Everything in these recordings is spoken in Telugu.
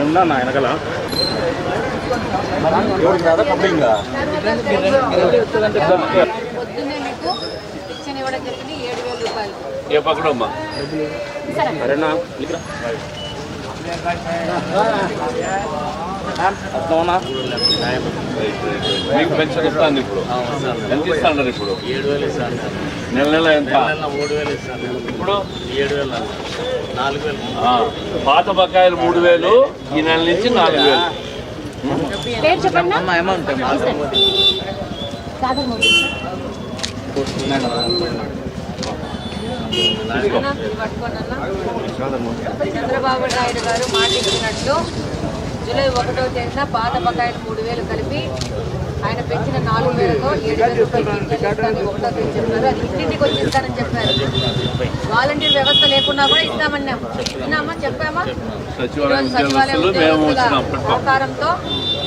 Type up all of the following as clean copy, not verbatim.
ఉందా నా వెనకాల ఏ పక్కడమ్మా సరేనా మీకు పెన్షన్ ఇస్తాను ఇప్పుడు ఎంత ఇస్తాను ఇప్పుడు 7,000 ఇస్తాను నెల నెల ఎంత 3,000 ఇస్తాను ఇప్పుడు 7,000 4,000 పాత బకాయిలు 3,000 ఈ నెల నుంచి 4,000 అమౌంట్ చంద్రబాబు నాయుడు గారు మాట ఇచ్చినట్లు జూలై 1వ తేదీన పాత బకాయిలు 3,000 కలిపి ఆయన పెంచిన 4,000తో 7,000 రూపాయలు ఇస్తానని 1వ తేదీ చెప్పారు. అది ఇంటింటికి వచ్చి ఇస్తానని చెప్పారు. వాలంటీర్ వ్యవస్థ లేకున్నా కూడా ఇస్తామన్నాం. విన్నామా, చెప్పామా? సచివాలయం సహకారంతో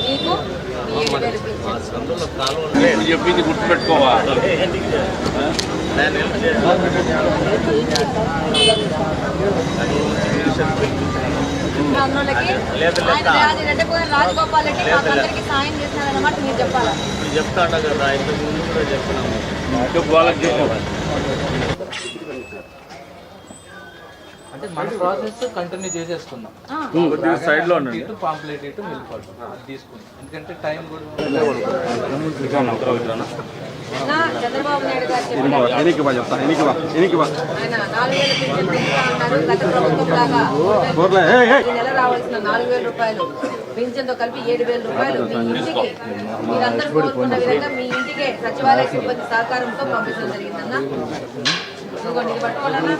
మీకు 7,000 చెప్పింది గుర్తుపెట్టుకోవాలి. రాజగోపాల్ రెడ్డి మాకందరికి సాయం చేసినారన్నమాట మీరు చెప్పాలా? చెప్తాను కదా, ఇంతకు ముందు కూడా చెప్తున్నాము. అంటే మన ప్రాసెస్ కంటిన్యూ చేసేసుకుందాం. సైడ్ లో పాంప్లెట్ ఇటు వెళ్ళిపోతాం, అది తీసుకుందాం. ఎందుకంటే టైం కూడా చంద్రబాబు నాయుడు గారు ఆయన 4,000 పింఛన్ పెంచుతా అన్నారు. గత ప్రభుత్వం లాగా ఈ నెల రావాల్సిన 4,000 రూపాయలు పింఛన్తో కలిపి 7,000 రూపాయలు మీ ఇంటికి మీరందరూ కోరుకున్న విధంగా మీ ఇంటికే సచివాలయ సిబ్బంది సహకారంతో పంపించడం జరిగిందన్న. ఇదిగోండి, ఇది పట్టుకోవాలన్నా.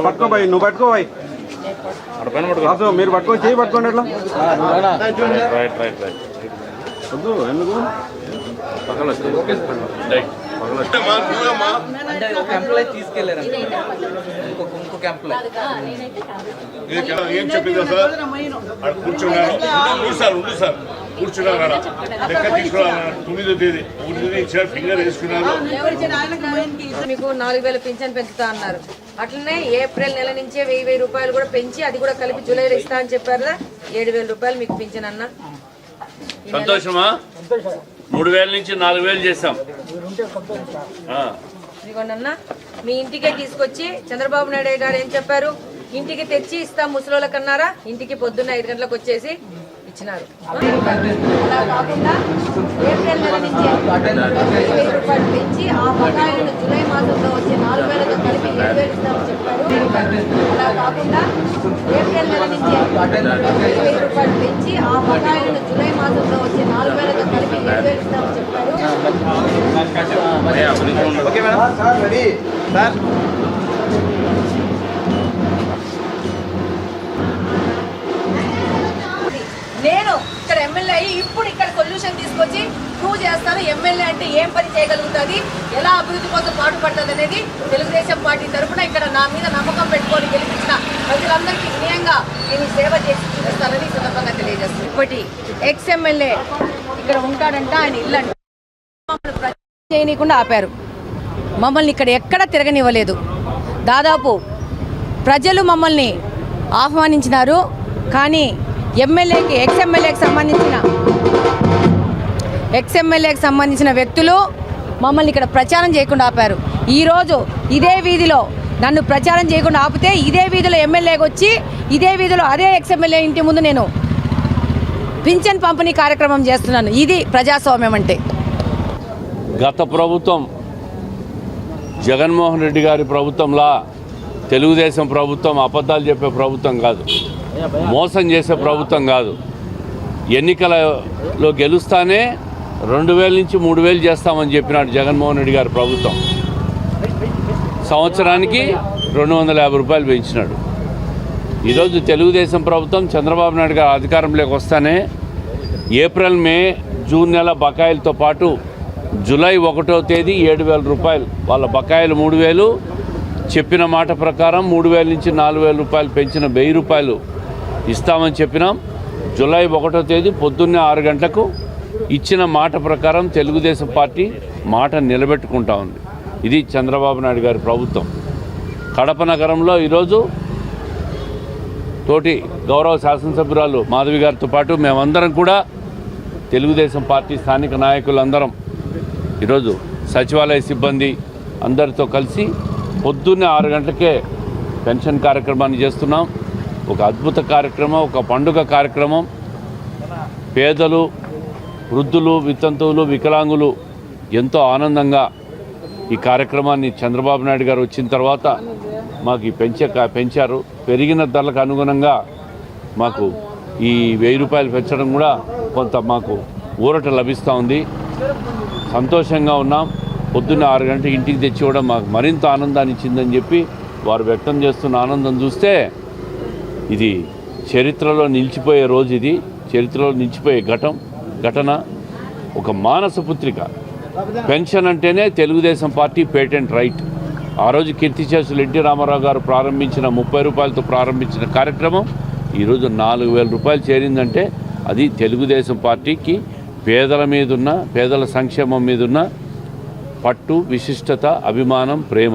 పట్టుకో బాయ్, నువ్వు పట్టుకో బాయ్, మీరు పట్టుకొని చేయి పట్టుకోండి. ఎట్లా వద్దు, ఎందుకు అంటే ఒక ఎంప్లాయీ తీసుకెళ్లారంటే ఇంకొక ఎంప్లాయీ ఏం చెప్పిందో సార్ కూర్చున్నాను సార్ కూర్చున్నాను లెక్క తీసుకున్నాను. 9వ తేదీ ఇచ్చారు, ఫింగర్ వేసుకున్నారు. మీకు 4,000 పింఛన్ పెంచుతా అన్నారు. అట్లనే ఏప్రిల్ నెల నుంచే 1,000 రూపాయలు కూడా పెంచి అది కూడా కలిపి జూలైలో ఇస్తా అని చెప్పారు. 7,000 రూపాయలు మీకు పింఛన్ అన్న. సంతోషమా? 3,000 నుంచి 4,000 చేశాం. ఇదిగోండన్నా, మీ ఇంటికే తీసుకొచ్చి చంద్రబాబు నాయుడు గారు ఏం చెప్పారు? ఇంటికి తెచ్చి ఇస్తాం ముసలోళ్ళకన్నారా? ఇంటికి పొద్దున్న 5 గంటలకు వచ్చేసి ఇచ్చినారు. అలా కాకుండా ఏప్రిల్ నెల నుంచి 1,000 రూపాయలు పెంచి ఆ బకాయిలను జూలై మాసంలో వచ్చే 4,000తో కలిపి 7,000 ఇస్తామని చెప్పారు. అలా కాకుండా ఏప్రిల్ నెల నుంచి 1,000 రూపాయలు పెంచి ఆ బకాయిలను జూలై మాసంలో వచ్చే 4,000తో కలిపి 7,000 ఇస్తామని చెప్పారు. నేను ఇక్కడ ఎమ్మెల్యే అయ్యి ఇప్పుడు ఇక్కడ సొల్యూషన్ తీసుకొచ్చి ప్రూవ్ చేస్తాను. ఎమ్మెల్యే అంటే ఏం పని చేయగలుగుతుంది, ఎలా అభివృద్ధి కోసం పాటుపడుతుంది అనేది తెలుగుదేశం పార్టీ తరఫున ఇక్కడ నా మీద నమ్మకం పెట్టుకొని గెలిపించిన ప్రజలందరికీ వినయంగా నేను సేవ చేసి చూపిస్తానని సందర్భంగా తెలియజేస్తాను. ఇప్పటి ఎక్స్ ఎమ్మెల్యే ఇక్కడ ఉంటాడంట, ఆయన ఇల్లు అంటే మమ్మల్ని చేయనీయకుండా ఆపారు. మమ్మల్ని ఇక్కడ ఎక్కడ తిరగనివ్వలేదు. దాదాపు ప్రజలు మమ్మల్ని ఆహ్వానించినారు, కానీ ఎమ్మెల్యేకి ఎక్స్ ఎమ్మెల్యేకి సంబంధించిన వ్యక్తులు మమ్మల్ని ఇక్కడ ప్రచారం చేయకుండా ఆపారు. ఈరోజు ఇదే వీధిలో నన్ను ప్రచారం చేయకుండా ఆపితే ఇదే వీధిలో ఎమ్మెల్యేకి వచ్చి ఇదే వీధిలో అదే ఎక్స్ ఎమ్మెల్యే ఇంటి ముందు నేను పింఛన్ పంపిణీ కార్యక్రమం చేస్తున్నాను. ఇది ప్రజాస్వామ్యం అంటే. గత ప్రభుత్వం జగన్మోహన్ రెడ్డి గారి ప్రభుత్వంలా తెలుగుదేశం ప్రభుత్వం అబద్ధాలు చెప్పే ప్రభుత్వం కాదు, మోసం చేసే ప్రభుత్వం కాదు. ఎన్నికలలో గెలుస్తానే 2,000 నుంచి 3,000 చేస్తామని చెప్పినాడు జగన్మోహన్ రెడ్డి గారి ప్రభుత్వం. సంవత్సరానికి 250 రూపాయలు పెంచినాడు. ఈరోజు తెలుగుదేశం ప్రభుత్వం చంద్రబాబు నాయుడు గారు అధికారంలోకి వస్తానే ఏప్రిల్, మే, జూన్ నెల బకాయిలతో పాటు జూలై 1వ తేదీ 7,000 రూపాయలు వాళ్ళ బకాయిలు 3,000, చెప్పిన మాట ప్రకారం 3,000 నుంచి 4,000 రూపాయలు పెంచిన 1,000 రూపాయలు ఇస్తామని చెప్పినాం. జూలై 1వ తేదీ పొద్దున్నే 6 గంటలకు ఇచ్చిన మాట ప్రకారం తెలుగుదేశం పార్టీ మాట నిలబెట్టుకుంటా ఉంది. ఇది చంద్రబాబు నాయుడు గారి ప్రభుత్వం. కడప నగరంలో ఈరోజు తోటి గౌరవ శాసనసభ్యురాలు మాధవి గారితో పాటు మేమందరం కూడా తెలుగుదేశం పార్టీ స్థానిక నాయకులందరం ఈరోజు సచివాలయ సిబ్బంది అందరితో కలిసి పొద్దున్నే 6 గంటలకే పెన్షన్ కార్యక్రమాన్ని చేస్తున్నాం. ఒక అద్భుత కార్యక్రమం, ఒక పండుగ కార్యక్రమం. పేదలు, వృద్ధులు, వితంతువులు, వికలాంగులు ఎంతో ఆనందంగా ఈ కార్యక్రమాన్ని చంద్రబాబు నాయుడు గారు వచ్చిన తర్వాత మాకు పెంచారు. పెరిగిన ధరలకు అనుగుణంగా మాకు ఈ 1000 రూపాయలు పెంచడం కూడా కొంత మాకు ఊరట లభిస్తూ ఉంది. సంతోషంగా ఉన్నాం. పొద్దున్న 6 గంటలకు ఇంటికి తెచ్చి కూడా మాకు మరింత ఆనందాన్ని ఇచ్చిందని చెప్పి వారు వ్యక్తం చేస్తున్న ఆనందం చూస్తే ఇది చరిత్రలో నిలిచిపోయే రోజు. ఇది చరిత్రలో నిలిచిపోయే ఘటన. ఒక మానస పుత్రిక. పెన్షన్ అంటేనే తెలుగుదేశం పార్టీ పేటెంట్ రైట్. ఆ రోజు కీర్తిశేషులు ఎన్టీ రామారావు గారు ప్రారంభించిన 30 రూపాయలతో ప్రారంభించిన కార్యక్రమం ఈరోజు 4000 రూపాయలు చేరిందంటే అది తెలుగుదేశం పార్టీకి పేదల సంక్షేమం మీదున్న పట్టు, విశిష్టత, అభిమానం, ప్రేమ.